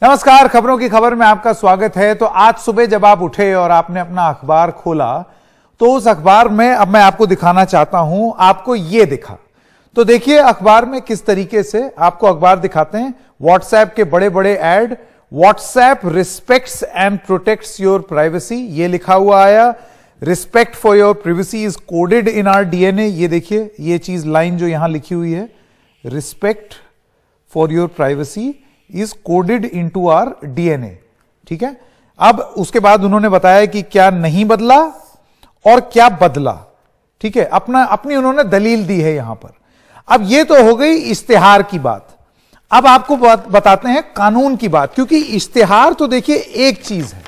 नमस्कार, खबरों की खबर में आपका स्वागत है। तो आज सुबह जब आप उठे और आपने अपना अखबार खोला तो उस अखबार में अब मैं आपको दिखाना चाहता हूं, आपको ये दिखा। तो देखिए अखबार में किस तरीके से आपको अखबार दिखाते हैं। व्हाट्सएप के बड़े बड़े ad, WhatsApp respects and protects your privacy, ये लिखा हुआ आया। Respect for your privacy is coded in our DNA, ये देखिए ये चीज लाइन जो यहां लिखी हुई है, respect for your privacy is coded into our DNA. ठीक है, अब उसके बाद उन्होंने बताया कि क्या नहीं बदला और क्या बदला। ठीक है, अपनी उन्होंने दलील दी है यहां पर। अब ये तो हो गई इश्तिहार की बात। अब आपको बताते हैं कानून की बात, क्योंकि इश्तिहार तो देखिए एक चीज है,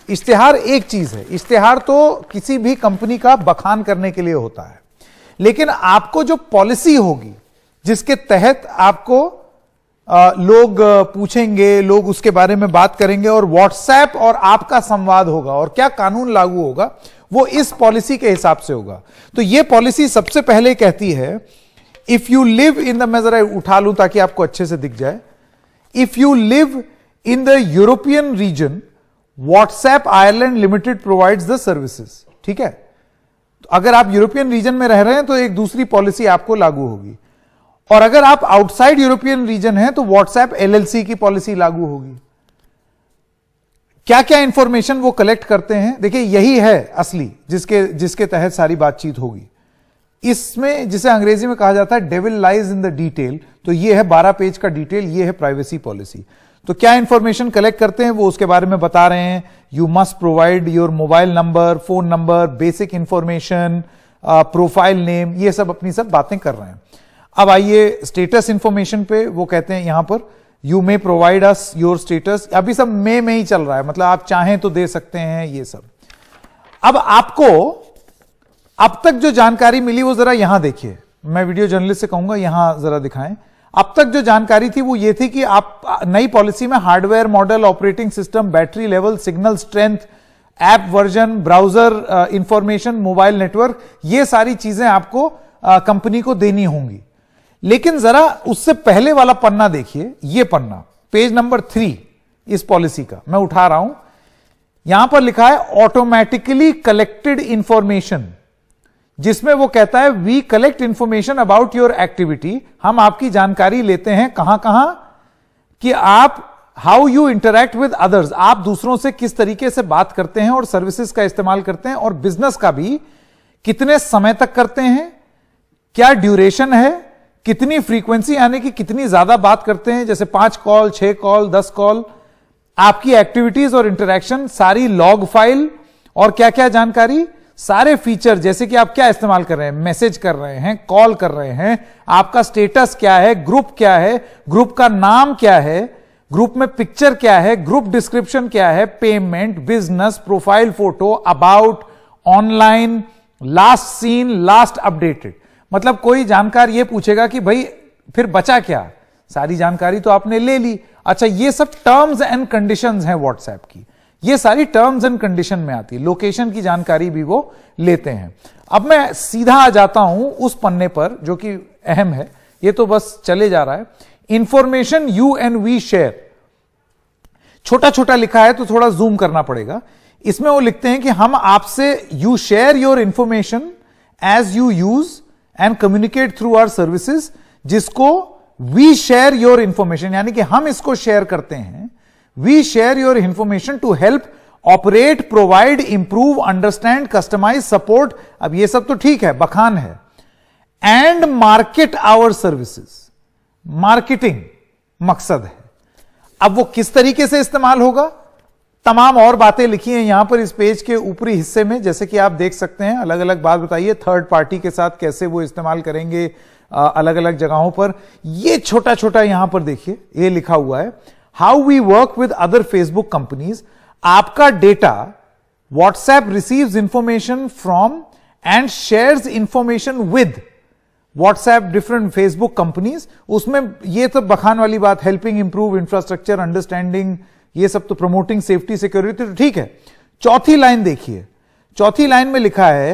इश्तिहार एक चीज है। इश्तिहार तो किसी भी कंपनी का बखान करने के लिए होता है, लेकिन आपको जो पॉलिसी होगी जिसके तहत आपको लोग पूछेंगे, लोग उसके बारे में बात करेंगे और व्हाट्सएप और आपका संवाद होगा और क्या कानून लागू होगा वो इस पॉलिसी के हिसाब से होगा। तो ये पॉलिसी सबसे पहले कहती है, if you live in the, मैं जरा उठा लूं ताकि आपको अच्छे से दिख जाए। If you live in the European region, WhatsApp Ireland limited provides the services. ठीक है, तो अगर आप यूरोपियन रीजन में रह रहे हैं तो एक दूसरी पॉलिसी आपको लागू होगी, और अगर आप आउटसाइड यूरोपियन रीजन हैं तो व्हाट्सएप एलएलसी की पॉलिसी लागू होगी। क्या क्या इंफॉर्मेशन वो कलेक्ट करते हैं, देखिए यही है असली जिसके तहत सारी बातचीत होगी। इसमें जिसे अंग्रेजी में कहा जाता है devil lies in the detail, तो ये है 12 पेज का डिटेल, ये है प्राइवेसी पॉलिसी। तो क्या इंफॉर्मेशन कलेक्ट करते हैं वो उसके बारे में बता रहे हैं। You must provide your mobile number, phone number, basic information, profile name, ये सब अपनी सब बातें कर रहे हैं। अब आइए स्टेटस इंफॉर्मेशन पे, वो कहते हैं यहां पर you may provide us your status. अभी सब में ही चल रहा है, मतलब आप चाहें तो दे सकते हैं ये सब। अब आपको अब तक जो जानकारी मिली वो जरा यहां देखिए, मैं वीडियो जर्नलिस्ट से कहूंगा यहां जरा दिखाएं। अब तक जो जानकारी थी वो ये थी कि आप नई पॉलिसी में hardware model, operating system, battery level, signal strength, app version, browser information, mobile network, ये सारी चीजें आपको कंपनी को देनी होंगी। लेकिन जरा उससे पहले वाला पन्ना देखिए, यह पन्ना पेज नंबर 3 इस पॉलिसी का मैं उठा रहा हूं। यहां पर लिखा है ऑटोमेटिकली कलेक्टेड इंफॉर्मेशन, जिसमें वो कहता है we collect information about your activity. हम आपकी जानकारी लेते हैं कहां कहां, कि आप how you interact with others, आप दूसरों से किस तरीके से बात करते हैं और सर्विसेज का इस्तेमाल करते हैं, और बिजनेस का भी कितने समय तक करते हैं, क्या ड्यूरेशन है, कितनी फ्रीक्वेंसी, यानी कि कितनी ज्यादा बात करते हैं, जैसे 5 कॉल, 6 कॉल, 10 कॉल, आपकी एक्टिविटीज और इंटरेक्शन, सारी लॉग फाइल, और क्या क्या जानकारी, सारे फीचर, जैसे कि आप क्या इस्तेमाल कर रहे हैं, मैसेज कर रहे हैं, कॉल कर रहे हैं, आपका स्टेटस क्या है, ग्रुप क्या है, ग्रुप का नाम क्या है, ग्रुप में पिक्चर क्या है, ग्रुप डिस्क्रिप्शन क्या है, payment, business, profile photo, about, online, last seen, last updated. मतलब कोई जानकार ये पूछेगा कि भाई फिर बचा क्या, सारी जानकारी तो आपने ले ली। अच्छा, ये सब टर्म्स एंड कंडीशंस हैं व्हाट्सएप की, ये सारी टर्म्स एंड कंडीशन में आती है। लोकेशन की जानकारी भी वो लेते हैं। अब मैं सीधा आ जाता हूं उस पन्ने पर जो कि अहम है, ये तो बस चले जा रहा है। Information you and we share, छोटा छोटा लिखा है तो थोड़ा जूम करना पड़ेगा। इसमें वो लिखते हैं कि हम आपसे, you share your information as you use and communicate through our services, जिसको वी शेयर योर इंफॉर्मेशन, यानी कि हम इसको शेयर करते हैं। We share your information to help operate, provide, improve, understand, customize, support, अब ये सब तो ठीक है, बखान है, and market our services, marketing मकसद है। अब वो किस तरीके से इस्तेमाल होगा, तमाम और बातें लिखी हैं यहां पर इस पेज के ऊपरी हिस्से में, जैसे कि आप देख सकते हैं। अलग अलग बात बताइए, थर्ड पार्टी के साथ कैसे वो इस्तेमाल करेंगे अलग अलग जगहों पर। ये छोटा छोटा यहां पर देखिए, ये लिखा हुआ है, how we work with other Facebook companies. आपका data, WhatsApp receives information from and shares information with WhatsApp different Facebook companies. उसमें ये तो बखान वाली बात, हेल्पिंग इंप्रूव इंफ्रास्ट्रक्चर, अंडरस्टैंडिंग, ये सब तो प्रमोटिंग सेफ्टी सिक्योरिटी, तो ठीक है। चौथी लाइन देखिए, चौथी लाइन में लिखा है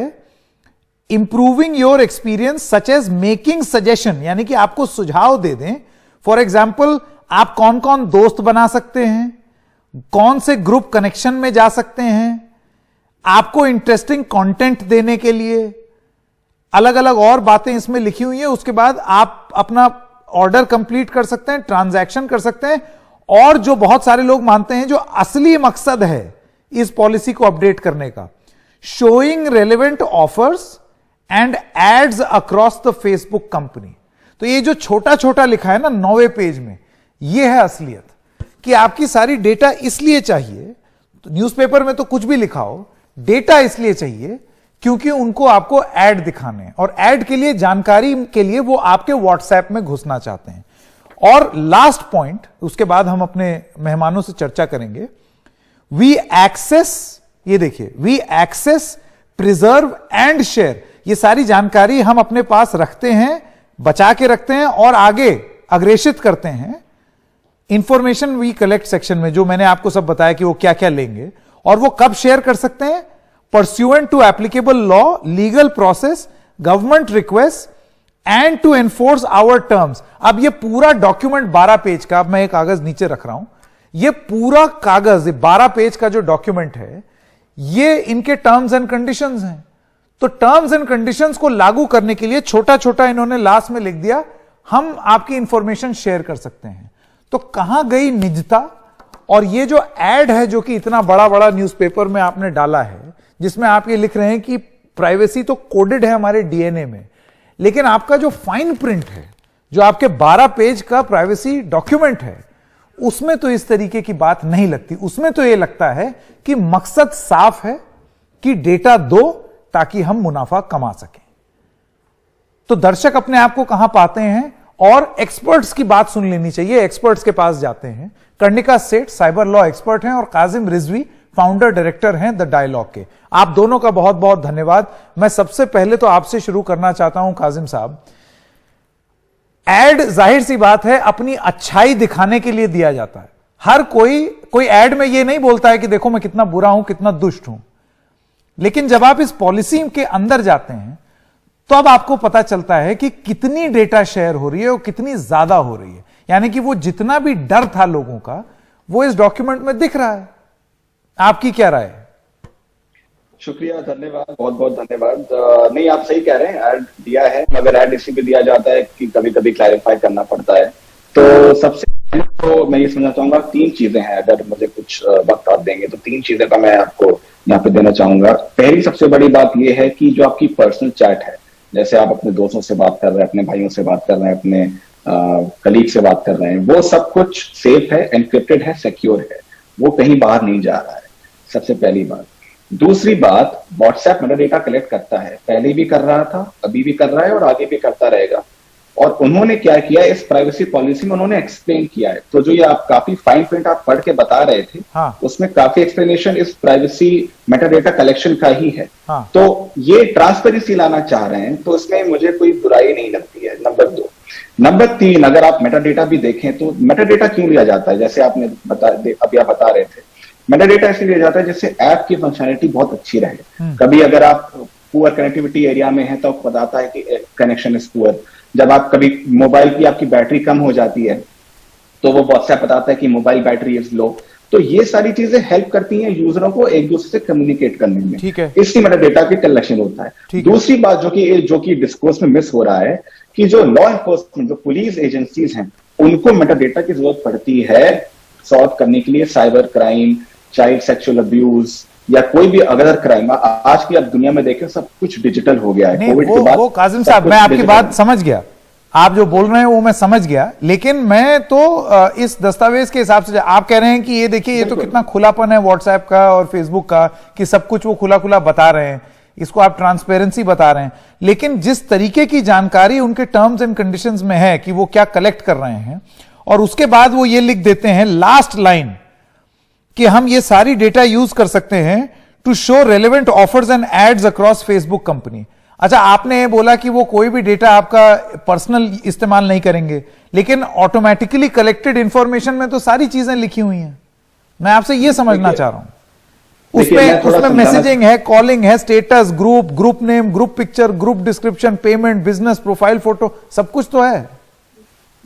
improving your experience such as making suggestion, यानी कि आपको सुझाव दे दें। फॉर एग्जाम्पल, आप कौन कौन दोस्त बना सकते हैं, कौन से ग्रुप कनेक्शन में जा सकते हैं, आपको इंटरेस्टिंग कंटेंट देने के लिए अलग अलग और बातें इसमें लिखी हुई है। उसके बाद आप अपना ऑर्डर कंप्लीट कर सकते हैं, ट्रांजैक्शन कर सकते हैं। और जो बहुत सारे लोग मानते हैं, जो असली मकसद है इस पॉलिसी को अपडेट करने का, showing relevant offers and ads across the Facebook company. तो ये जो छोटा छोटा लिखा है ना 9वें पेज में, ये है असलियत कि आपकी सारी डेटा इसलिए चाहिए। तो न्यूज़पेपर में तो कुछ भी लिखा हो, डेटा इसलिए चाहिए क्योंकि उनको आपको ऐड दिखाने हैं, और ऐड के लिए, जानकारी के लिए वो आपके व्हाट्सएप में घुसना चाहते हैं। और लास्ट पॉइंट, उसके बाद हम अपने मेहमानों से चर्चा करेंगे। वी एक्सेस, ये देखिए, we access, preserve and share, ये सारी जानकारी हम अपने पास रखते हैं, बचा के रखते हैं और आगे अग्रेषित करते हैं। इंफॉर्मेशन वी कलेक्ट सेक्शन में जो मैंने आपको सब बताया कि वो क्या क्या लेंगे और वो कब शेयर कर सकते हैं, pursuant to applicable law, legal process, government request and to enforce our terms. अब ये पूरा डॉक्यूमेंट 12 पेज का, अब मैं एक कागज नीचे रख रहा हूं, ये पूरा कागज 12 पेज का जो डॉक्यूमेंट है, ये इनके टर्म्स एंड कंडीशंस हैं। तो टर्म्स एंड कंडीशंस को लागू करने के लिए छोटा छोटा इन्होंने लास्ट में लिख दिया, हम आपकी इंफॉर्मेशन शेयर कर सकते हैं। तो कहां गई निजता? और ये जो एड है जो कि इतना बड़ा बड़ा न्यूज़पेपर में आपने डाला है, जिसमें आप ये लिख रहे हैं कि प्राइवेसी तो कोडेड है हमारे डीएनए में, लेकिन आपका जो फाइन प्रिंट है, जो आपके 12 पेज का प्राइवेसी डॉक्यूमेंट है, उसमें तो इस तरीके की बात नहीं लगती। उसमें तो ये लगता है कि मकसद साफ है कि डेटा दो ताकि हम मुनाफा कमा सकें। तो दर्शक अपने आप को कहां पाते हैं? और एक्सपर्ट्स की बात सुन लेनी चाहिए। एक्सपर्ट्स के पास जाते हैं। कर्णिका सेठ साइबर लॉ एक्सपर्ट हैं और काजिम रिजवी फाउंडर डायरेक्टर हैं द डायलॉग के। आप दोनों का बहुत बहुत धन्यवाद। मैं सबसे पहले तो आपसे शुरू करना चाहता हूं काजिम साहब। एड जाहिर सी बात है अपनी अच्छाई दिखाने के लिए दिया जाता है। हर कोई एड में ये नहीं बोलता है कि देखो मैं कितना बुरा हूं, कितना दुष्ट हूं। लेकिन जब आप इस पॉलिसी के अंदर जाते हैं तो अब आपको पता चलता है कि कितनी डेटा शेयर हो रही है और कितनी ज्यादा हो रही है। यानी कि वो जितना भी डर था लोगों का, वो इस डॉक्यूमेंट में दिख रहा है। आपकी क्या राय है? शुक्रिया, धन्यवाद, बहुत बहुत धन्यवाद। नहीं, आप सही कह रहे हैं, ऐड दिया है, मगर ऐड इसी भी दिया जाता है कि कभी कभी क्लैरिफाई करना पड़ता है। तो सबसे पहले तो मैं ये समझना चाहूंगा, 3 चीजें हैं। अगर मुझे कुछ वक्त आप देंगे तो 3 चीजें का मैं आपको यहाँ पे देना चाहूंगा। पहली सबसे बड़ी बात यह है कि जो आपकी पर्सनल चैट है, जैसे आप अपने दोस्तों से बात कर रहे हैं, अपने भाइयों से बात कर रहे हैं, अपने कलीग से बात कर रहे हैं, वो सब कुछ सेफ है, एनक्रिप्टेड है, सिक्योर है, वो कहीं बाहर नहीं जा रहा है। सबसे पहली बात। दूसरी बात, व्हाट्सएप मेरा डेटा कलेक्ट करता है, पहले भी कर रहा था, अभी भी कर रहा है और आगे भी करता रहेगा। और उन्होंने क्या किया, इस प्राइवेसी पॉलिसी में उन्होंने एक्सप्लेन किया है। तो जो ये आप काफी फाइन प्रिंट आप पढ़ के बता रहे थे, हाँ। उसमें काफी एक्सप्लेनेशन इस प्राइवेसी मेटा डेटा कलेक्शन का ही है। हाँ। तो ये ट्रांसपेरेंसी लाना चाह रहे हैं, तो इसमें मुझे कोई बुराई नहीं लगती है। नंबर 2। नंबर 3, अगर आप मेटा डेटा भी देखें तो मेटा डेटा क्यों लिया जाता है? जैसे आपने अभी आप बता रहे थे, मेटा डेटा इसलिए लिया जाता है जिससे ऐप की फंक्शनलिटी बहुत अच्छी रहे। कभी अगर आप पुअर कनेक्टिविटी एरिया में है तो बताता है कि कनेक्शन इज पुअर। जब आप कभी मोबाइल की आपकी बैटरी कम हो जाती है तो वो व्हाट्सएप बताता है कि मोबाइल बैटरी इज लो। तो ये सारी चीजें हेल्प करती हैं यूजरों को एक दूसरे से कम्युनिकेट करने में। ठीक है, इसलिए मेटा डेटा की कलेक्शन होता है। दूसरी बात जो कि डिस्कोर्स में मिस हो रहा है कि जो लॉ एनफोर्समेंट, जो पुलिस एजेंसीज हैं, उनको मेटा डेटा की जरूरत पड़ती है सॉल्व करने के लिए। Cyber crime, child sexual abuse या कोई भी अदर क्राइम, आज की आप दुनिया में देखें सब कुछ डिजिटल हो गया है। कोविड के बाद वो काजिम साहब, मैं आपकी बात समझ गया, आप जो बोल रहे हैं वो मैं समझ गया। लेकिन मैं तो इस दस्तावेज के हिसाब से, आप कह रहे हैं कि ये देखिए ये तो कितना खुलापन है व्हाट्सएप का और फेसबुक का, कि सब कुछ वो खुला खुला बता रहे हैं, इसको आप ट्रांसपेरेंसी बता रहे हैं। लेकिन जिस तरीके की जानकारी उनके टर्म्स एंड कंडीशंस में है कि वो क्या कलेक्ट कर रहे हैं, और उसके बाद वो ये लिख देते हैं लास्ट लाइन कि हम ये सारी डेटा यूज कर सकते हैं to show relevant offers and ads across Facebook company. अच्छा, आपने बोला कि वो कोई भी डेटा आपका पर्सनल इस्तेमाल नहीं करेंगे, लेकिन ऑटोमेटिकली कलेक्टेड इंफॉर्मेशन में तो सारी चीजें लिखी हुई हैं। मैं आपसे ये समझना चाह रहा हूं, उसमें मैसेजिंग है, कॉलिंग है, status, group name, group picture, group description, payment, business profile photo, सब कुछ तो है।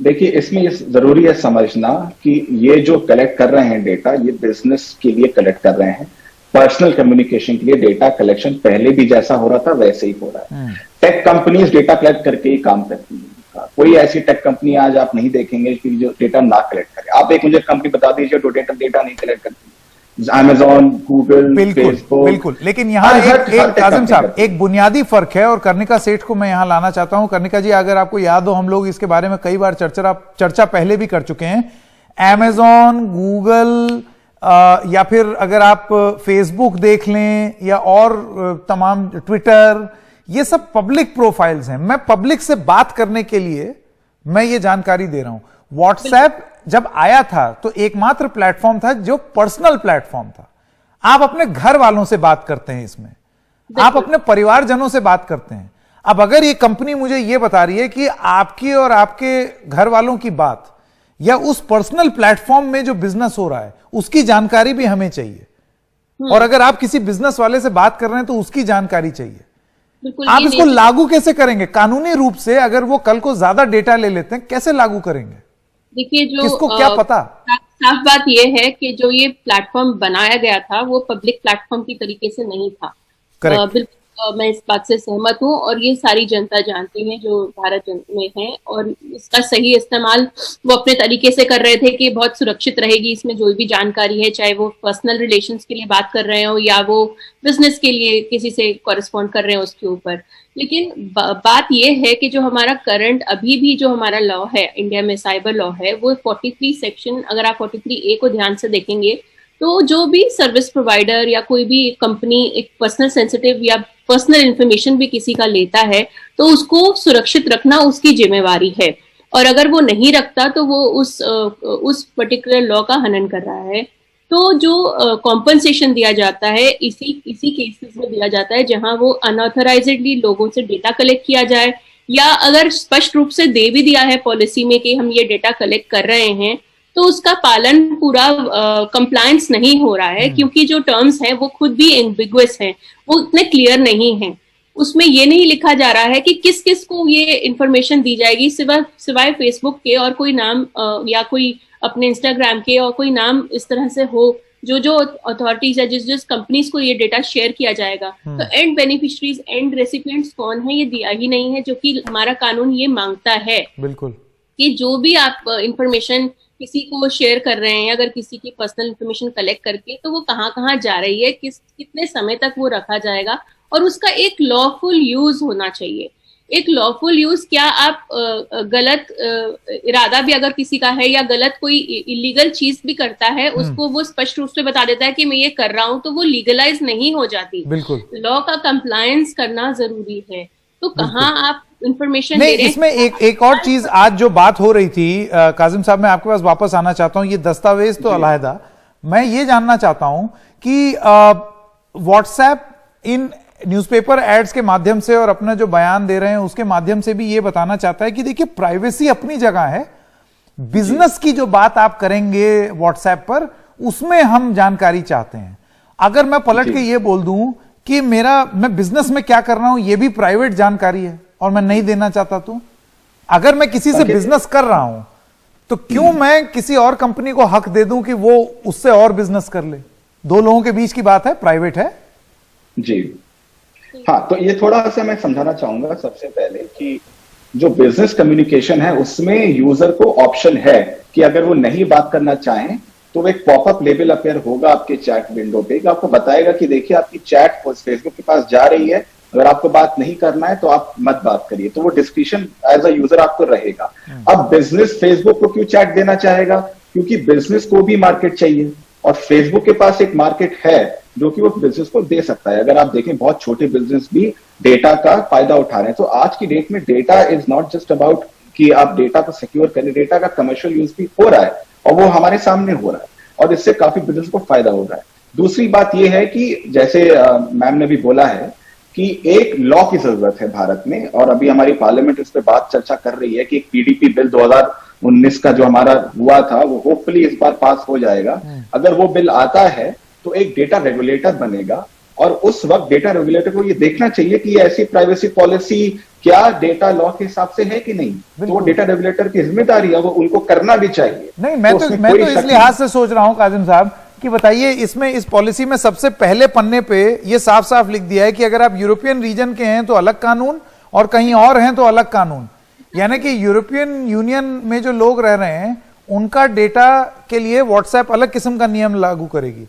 देखिए, इसमें जरूरी है समझना कि ये जो कलेक्ट कर रहे हैं डेटा, ये बिजनेस के लिए कलेक्ट कर रहे हैं। पर्सनल कम्युनिकेशन के लिए डेटा कलेक्शन पहले भी जैसा हो रहा था वैसे ही हो रहा है। टेक कंपनीज डेटा कलेक्ट करके ही काम करती है। कोई ऐसी टेक कंपनी आज आप नहीं देखेंगे कि जो डेटा ना कलेक्ट करे। आप एक मुझे कंपनी बता दीजिए जो डेटा नहीं कलेक्ट करती। Amazon, Google, Facebook, बिल्कुल। लेकिन यहाँ एक काजिम साहब, एक बुनियादी फर्क है और कर्णिका सेठ को मैं यहाँ लाना चाहता हूं। कर्णिका जी, अगर आपको याद हो, हम लोग इसके बारे में कई बार चर्चा पहले भी कर चुके हैं। Amazon, Google या फिर अगर आप फेसबुक देख लें या और तमाम ट्विटर, ये सब पब्लिक प्रोफाइल्स हैं। मैं पब्लिक से बात करने के लिए मैं ये जानकारी दे रहा हूं। व्हाट्सएप जब आया था तो एकमात्र प्लेटफॉर्म था जो पर्सनल प्लेटफॉर्म था। आप अपने घर वालों से बात करते हैं इसमें, आप अपने परिवारजनों से बात करते हैं। अब अगर ये कंपनी मुझे ये बता रही है कि आपकी और आपके घर वालों की बात या उस पर्सनल प्लेटफॉर्म में जो बिजनेस हो रहा है उसकी जानकारी भी हमें चाहिए, और अगर आप किसी बिजनेस वाले से बात कर रहे हैं तो उसकी जानकारी चाहिए। आप इसको लागू कैसे करेंगे कानूनी रूप से? अगर वो कल को ज्यादा डेटा ले लेते हैं, कैसे लागू करेंगे? देखिए, जो किसको क्या पता? साफ बात यह है कि जो ये प्लेटफॉर्म बनाया गया था वो पब्लिक प्लेटफॉर्म की तरीके से नहीं था। बिल्कुल, मैं इस बात से सहमत हूँ और ये सारी जनता जानती है जो भारत में है, और इसका सही इस्तेमाल वो अपने तरीके से कर रहे थे कि बहुत सुरक्षित रहेगी इसमें जो भी जानकारी है, चाहे वो पर्सनल रिलेशंस के लिए बात कर रहे हो या वो बिजनेस के लिए किसी से कॉरेस्पॉन्ड कर रहे हो उसके ऊपर। लेकिन बात यह है कि जो हमारा करंट अभी भी जो हमारा लॉ है इंडिया में, साइबर लॉ है, वो 43 सेक्शन, अगर आप 43A को ध्यान से देखेंगे तो जो भी सर्विस प्रोवाइडर या कोई भी कंपनी एक पर्सनल सेंसिटिव या पर्सनल इंफॉर्मेशन भी किसी का लेता है तो उसको सुरक्षित रखना उसकी जिम्मेवारी है, और अगर वो नहीं रखता तो वो उस पर्टिकुलर लॉ का हनन कर रहा है। तो जो कॉम्पनसेशन दिया जाता है इसी केसेस में दिया जाता है जहां वो अनऑथराइज्डली लोगों से डेटा कलेक्ट किया जाए, या अगर स्पष्ट रूप से दे भी दिया है पॉलिसी में कि हम ये डेटा कलेक्ट कर रहे हैं तो उसका पालन पूरा कंप्लायंस नहीं हो रहा है, क्योंकि जो टर्म्स हैं वो खुद भी एम्बिगुअस हैं, वो इतने क्लियर नहीं हैं। उसमें ये नहीं लिखा जा रहा है कि किस किस को ये इंफॉर्मेशन दी जाएगी, सिवाय फेसबुक के, और कोई नाम या कोई अपने इंस्टाग्राम के और कोई नाम इस तरह से हो जो अथॉरिटीज है, जिस कंपनीज को ये डेटा शेयर किया जाएगा। तो एंड बेनिफिशरीज, एंड रेसिपिएंट्स कौन है, ये दिया ही नहीं है, जो कि हमारा कानून ये मांगता है। बिल्कुल, कि जो भी आप इंफॉर्मेशन किसी को शेयर कर रहे हैं, अगर किसी की पर्सनल इंफॉर्मेशन कलेक्ट करके, तो वो कहाँ जा रही है, कितने समय तक वो रखा जाएगा, और उसका एक लॉफुल यूज होना चाहिए। एक लॉफुल यूज, क्या आप गलत इरादा भी अगर किसी का है या गलत कोई इलीगल चीज भी करता है, उसको वो स्पष्ट रूप से बता देता है कि मैं ये कर रहा हूं, तो वो लीगलाइज नहीं हो जाती। बिल्कुल, लॉ का कंप्लायंस करना जरूरी है। तो कहाँ आप इंफॉर्मेशन नहीं, इसमें एक और चीज आज जो बात हो रही थी, काजिम साहब मैं आपके पास वापस आना चाहता हूं। ये दस्तावेज तो अलहदा, मैं ये जानना चाहता हूं कि व्हाट्सएप इन न्यूज़पेपर एड्स के माध्यम से और अपना जो बयान दे रहे हैं उसके माध्यम से भी ये बताना चाहता है कि देखिए, प्राइवेसी अपनी जगह है, बिजनेस की जो बात आप करेंगे व्हाट्सएप पर उसमें हम जानकारी चाहते हैं। अगर मैं पलट के ये बोल दूं कि मैं बिजनेस में क्या कर रहा हूं ये भी प्राइवेट जानकारी है और मैं नहीं देना चाहता, तो अगर मैं किसी से बिजनेस कर रहा हूं तो क्यों मैं किसी और कंपनी को हक दे दूं कि वो उससे और बिजनेस कर ले? दो लोगों के बीच की बात है, प्राइवेट है जी। हाँ, तो ये थोड़ा सा मैं समझाना चाहूंगा सबसे पहले कि जो बिजनेस कम्युनिकेशन है उसमें यूजर को ऑप्शन है कि अगर वो नहीं बात करना चाहें तो एक पॉपअप लेबल अपीयर होगा आपके चैट विंडो पे, आपको बताएगा कि देखिए आपकी चैट फेसबुक के पास जा रही है, अगर आपको बात नहीं करना है तो आप मत बात करिए। तो वो डिस्क्रिप्शन एज अ यूजर आपको रहेगा। अब बिजनेस फेसबुक को क्यों चैट देना चाहेगा? क्योंकि बिजनेस को भी मार्केट चाहिए और फेसबुक के पास एक मार्केट है जो कि वो बिजनेस को दे सकता है। अगर आप देखें, बहुत छोटे बिजनेस भी डेटा का फायदा उठा रहे हैं। तो आज की डेट में data is not just about कि आप डेटा को सिक्योर करें, डेटा का कमर्शियल यूज भी हो रहा है और वो हमारे सामने हो रहा है और इससे काफी बिजनेस को फायदा हो रहा है। दूसरी बात यह है कि जैसे मैम ने भी बोला है कि एक लॉ की जरूरत है भारत में, और अभी हमारी पार्लियामेंट इस पर बात चर्चा कर रही है कि एक पीडीपी बिल 2019 का जो हमारा हुआ था वो होपफुली इस बार पास हो जाएगा। अगर वो बिल आता है तो एक डेटा रेगुलेटर बनेगा और उस वक्त डेटा रेगुलेटर को ये देखना चाहिए कि ये ऐसी प्राइवेसी पॉलिसी क्या डेटा लॉ के हिसाब से है कि नहीं, तो वो डेटा रेगुलेटर की जिम्मेदारी है, वो उनको करना भी चाहिए। नहीं, मैं तो इस लिहाज से सोच रहा हूं काजिम साहब कि बताइए, इसमें इस पॉलिसी में सबसे पहले पन्ने पे ये साफ साफ लिख दिया है कि अगर आप यूरोपियन रीजन के हैं तो अलग कानून और कहीं और हैं तो अलग कानून। यानी कि यूरोपियन यूनियन में जो लोग रह रहे हैं उनका डेटा के लिए व्हाट्सएप अलग किस्म का नियम लागू करेगी,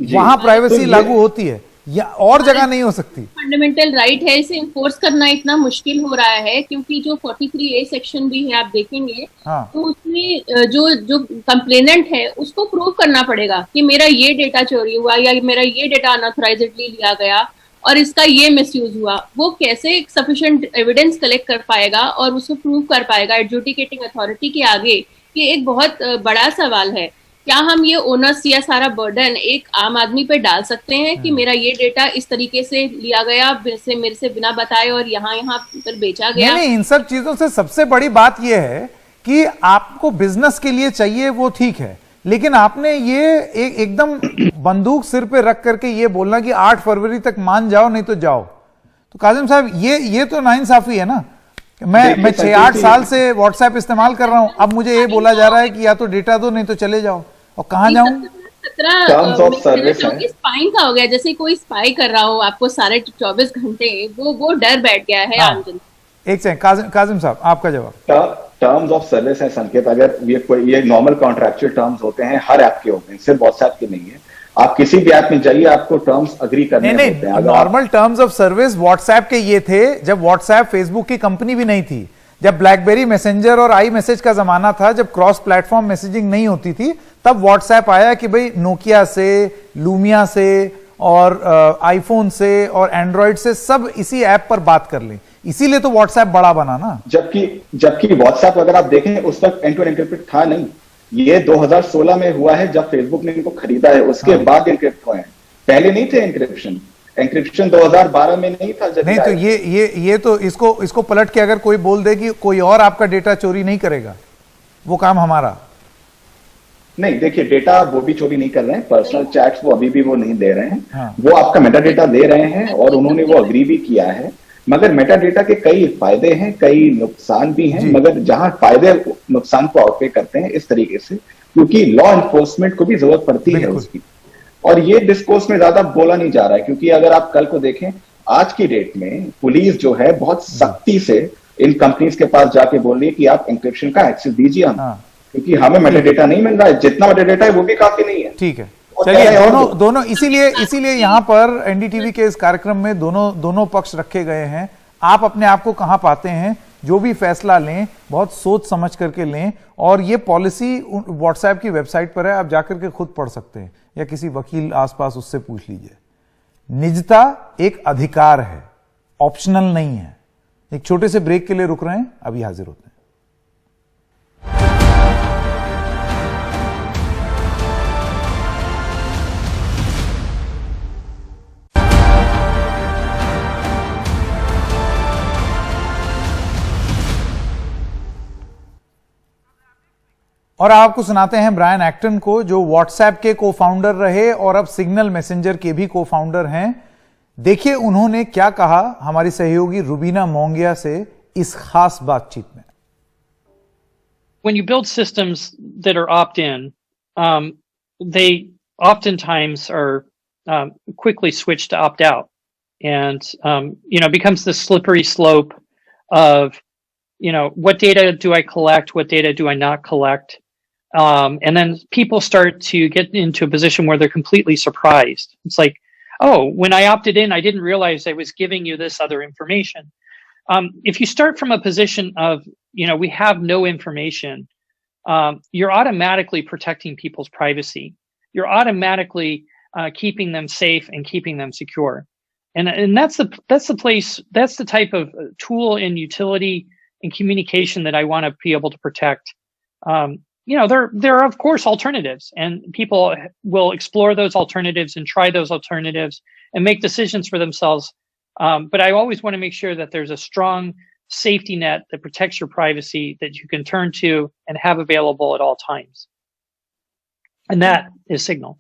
वहां प्राइवेसी लागू होती है या और जगह नहीं हो सकती। फंडामेंटल राइट है, इसे इन्फोर्स करना इतना मुश्किल हो रहा है क्योंकि जो 43A सेक्शन भी है आप देखेंगे, हाँ। तो उसमें जो कंप्लेनेंट है उसको प्रूव करना पड़ेगा कि मेरा ये डेटा चोरी हुआ या मेरा ये डेटा अनऑथराइज्डली लिया गया और इसका ये मिसयूज हुआ। वो कैसे सफिशिएंट एविडेंस कलेक्ट कर पाएगा और उसको प्रूव कर पाएगा एडजुडिकेटिंग अथॉरिटी के आगे, ये एक बहुत बड़ा सवाल है। क्या हम ये ओनर्स या सारा बर्डन एक आम आदमी पे डाल सकते हैं कि मेरा ये डेटा इस तरीके से लिया गया मेरे से बिना बताए और यहाँ पर बेचा गया? नहीं, इन सब चीजों से सबसे बड़ी बात यह है कि आपको बिजनेस के लिए चाहिए वो ठीक है, लेकिन आपने ये एकदम बंदूक सिर पे रख करके ये बोलना कि 8 फरवरी तक मान जाओ नहीं तो जाओ, तो काजिम साहब ये तो नाइंसाफी है ना। मैं 6-8 साल से व्हाट्सएप इस्तेमाल कर रहा हूं, अब मुझे ये बोला जा रहा है कि या तो डेटा दो नहीं तो चले जाओ, और कहां जाऊं? स्पाइंग का हो गया, जैसे कोई स्पाई कर रहा हो आपको सारे 24 घंटे, वो डर बैठ गया है आम जनता। एक सेकंड काजिम साहब, आपका जवाब। टर्म्स ऑफ सर्विस है संकेत, अगर ये नॉर्मल कॉन्ट्रैक्चुअल टर्म्स होते हैं, हर ऐप के होते हैं, सिर्फ व्हाट्सएप के नहीं है। आप किसी भी ऐप में जाइए, आपको टर्म्स अग्री करने होते हैं। Normal terms of service WhatsApp के ये थे जब व्हाट्सएप फेसबुक की कंपनी भी नहीं थी, जब ब्लैकबेरी मैसेंजर और आई मैसेज का जमाना था, जब क्रॉस प्लेटफॉर्म मैसेजिंग नहीं होती थी, तब व्हाट्सएप आया कि भाई नोकिया से, लूमिया से और आईफोन से और एंड्रॉइड से सब इसी ऐप पर बात कर लें, इसीलिए तो व्हाट्सएप बड़ा बना ना। जबकि व्हाट्सएप अगर आप देखें उस वक्त एंड टू एंड एन्क्रिप्टेड था नहीं, ये 2016 में हुआ है जब फेसबुक ने इनको खरीदा है, उसके बाद एन्क्रिप्ट हुए हैं, पहले नहीं थे एंक्रिप्शन 2012 में नहीं था जब। नहीं तो ये तो इसको पलट के अगर कोई बोल दे कि कोई और आपका डेटा चोरी नहीं करेगा, वो काम हमारा नहीं। देखिए, डेटा वो भी चोरी नहीं कर रहे हैं, पर्सनल चैट्स वो अभी भी वो नहीं दे रहे हैं। हाँ। वो आपका मेटा डेटा दे रहे हैं और उन्होंने वो अग्री भी किया है, मगर मेटा डेटा के कई फायदे हैं, कई नुकसान भी हैं, मगर जहां फायदे नुकसान को आउटवे करते हैं इस तरीके से, क्योंकि लॉ एनफोर्समेंट को भी जरूरत पड़ती है उसकी, और ये डिस्कोर्स में ज्यादा बोला नहीं जा रहा है। क्योंकि अगर आप कल को देखें, आज की डेट में पुलिस जो है बहुत सख्ती से इन कंपनीज के पास जाके बोल रही है कि आप एन्क्रिप्शन का एक्सेस दीजिए हम, क्योंकि हमें मेटा डेटा नहीं मिल रहा है, जितना मेटा डेटा है वो भी काफी नहीं है। ठीक है, चलिए दोनों इसीलिए यहां पर एनडीटीवी के इस कार्यक्रम में दोनों पक्ष रखे गए हैं। आप अपने आप को कहां पाते हैं? जो भी फैसला लें बहुत सोच समझ करके लें, और ये पॉलिसी व्हाट्सएप की वेबसाइट पर है, आप जाकर के खुद पढ़ सकते हैं या किसी वकील आसपास उससे पूछ लीजिए। निजता एक अधिकार है, ऑप्शनल नहीं है। एक छोटे से ब्रेक के लिए रुक रहे हैं, अभी हाजिर होते हैं। और आपको सुनाते हैं ब्रायन एक्टन को, जो व्हाट्सएप के को फाउंडर रहे और अब सिग्नल मैसेंजर के भी को फाउंडर हैं। देखिए उन्होंने क्या कहा हमारी सहयोगी रुबीना मोंगिया से इस खास बातचीत में। When you build systems that are opt-in, they oftentimes are quickly switched to opt-out, and becomes the slippery slope of what data do I collect, what data do I not collect. And then people start to get into a position where they're completely surprised. It's like, oh, when I opted in, I didn't realize I was giving you this other information. If you start from a position of, we have no information, you're automatically protecting people's privacy. You're automatically keeping them safe and keeping them secure. And that's the place, that's the type of tool and utility and communication that I want to be able to protect. There are of course alternatives, and people will explore those alternatives and try those alternatives and make decisions for themselves. But I always want to make sure that there's a strong safety net that protects your privacy, that you can turn to and have available at all times. And that is Signal.